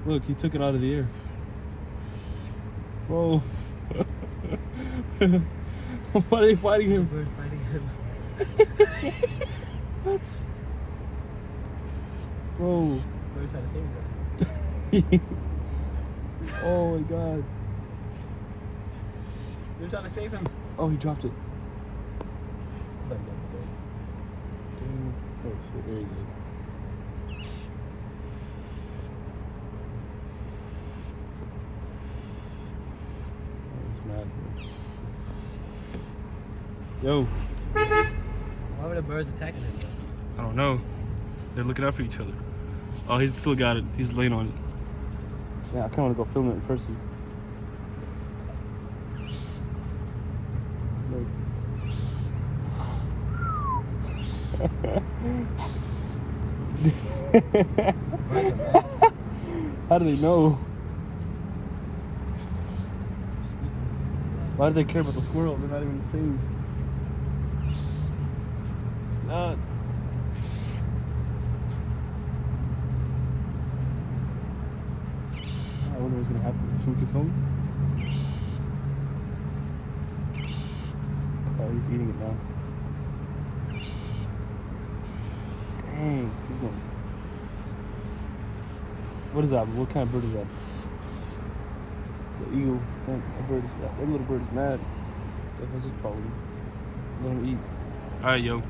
Look, he took it out of the air. Whoa. Why are they fighting There's a him? bird fighting him. What? Whoa. Bird trying to save him. Oh my god. They're trying to save him. Oh, he dropped it. But no, bird. Oh shit, there he is. Oh, he's mad. Yo. Why were the birds attacking him though? I don't know. They're looking out for each other. Oh, he's still got it. He's laying on it. Yeah, I kind of want to go film it in person. Look. How do they know? Why do they care about the squirrel? They're not even the same. I wonder what's gonna happen. Should we keep filming? Oh, he's eating it now. Dang, he's going. What is that? What kind of bird is that? The eagle. That little bird is mad. That's his problem. Let him eat. Alright, yo.